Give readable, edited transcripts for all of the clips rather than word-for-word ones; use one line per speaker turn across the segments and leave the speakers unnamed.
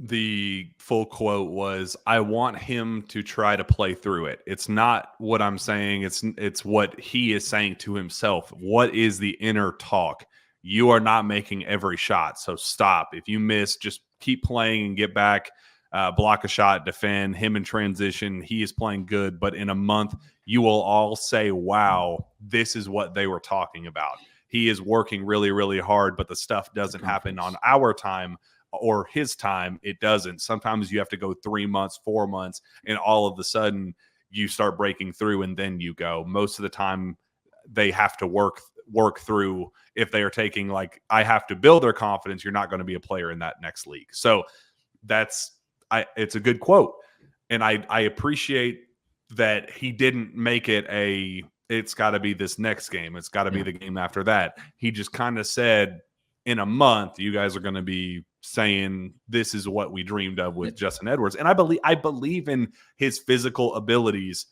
the full quote was, I want him to try to play through it. It's not what I'm saying. It's what he is saying to himself. What is the inner talk? You are not making every shot, so stop. If you miss, just keep playing and get back, block a shot, defend. Him in transition, he is playing good. But in a month, you will all say, wow, this is what they were talking about. He is working really, really hard, but the stuff doesn't happen on our time or his time. It doesn't. Sometimes you have to go 3 months, 4 months, and all of a sudden you start breaking through, and then you go. Most of the time they have to work through. If they are taking, like, I have to build their confidence, you're not going to be a player in that next league. So it's a good quote. And I appreciate that he didn't make it it's got to be this next game. It's got to be the game after that. He just kind of said, in a month, you guys are going to be saying this is what we dreamed of with Justin Edwards. And I believe in his physical abilities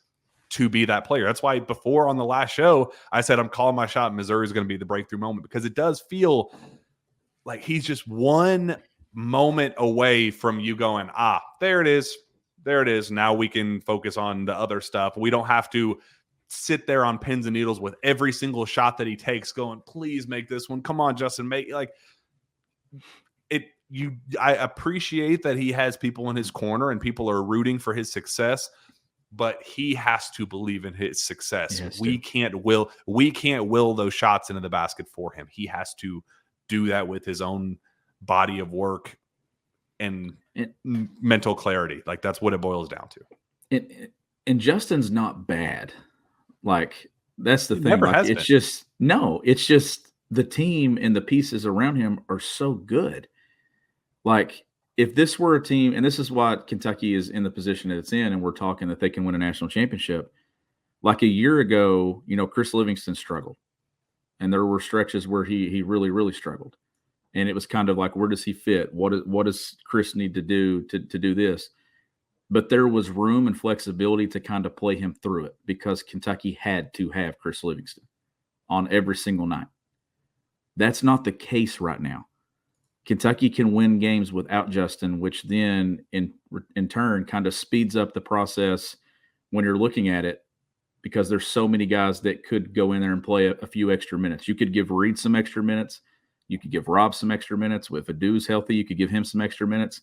to be that player. That's why before on the last show, I said I'm calling my shot. Missouri is going to be the breakthrough moment, because it does feel like he's just one moment away from you going, there it is. There it is. Now we can focus on the other stuff. We don't have to sit there on pins and needles with every single shot that he takes going, please make this one. Come on, Justin, make like it. I appreciate that he has people in his corner and people are rooting for his success, but he has to believe in his success. We can't will those shots into the basket for him. He has to do that with his own body of work and mental clarity. Like, that's what it boils down to.
And Justin's not bad. Like, that's the thing.
Never
like,
has
it's
been.
it's just the team and the pieces around him are so good. Like, if this were a team, and this is why Kentucky is in the position that it's in, and we're talking that they can win a national championship. Like a year ago, Chris Livingston struggled, and there were stretches where he really, really struggled. And it was kind of like, where does he fit? What does Chris need to do to do this? But there was room and flexibility to kind of play him through it, because Kentucky had to have Chris Livingston on every single night. That's not the case right now. Kentucky can win games without Justin, which then in turn kind of speeds up the process when you're looking at it, because there's so many guys that could go in there and play a few extra minutes. You could give Reed some extra minutes. You could give Rob some extra minutes. If Adu's healthy, you could give him some extra minutes.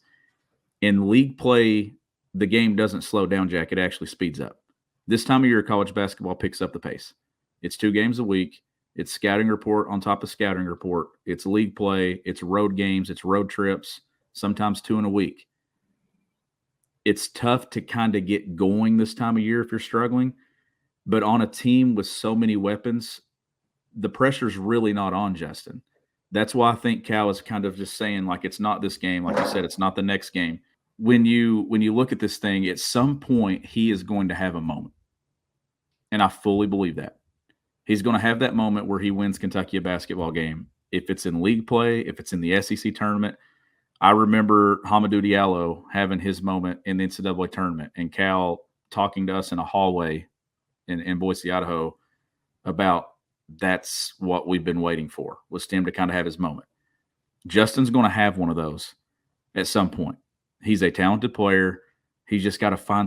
In league play, the game doesn't slow down, Jack. It actually speeds up. This time of year, college basketball picks up the pace. It's 2 games a week. It's scouting report on top of scouting report. It's league play. It's road games. It's road trips, sometimes 2 in a week. It's tough to kind of get going this time of year if you're struggling. But on a team with so many weapons, the pressure's really not on Justin. That's why I think Cal is kind of just saying, like, it's not this game. Like you said, it's not the next game. When you look at this thing, at some point he is going to have a moment. And I fully believe that. He's going to have that moment where he wins Kentucky a basketball game. If it's in league play, if it's in the SEC tournament. I remember Hamidou Diallo having his moment in the NCAA tournament, and Cal talking to us in a hallway in Boise, Idaho, about that's what we've been waiting for, was Tim to kind of have his moment. Justin's going to have one of those at some point. He's a talented player. He's just got to find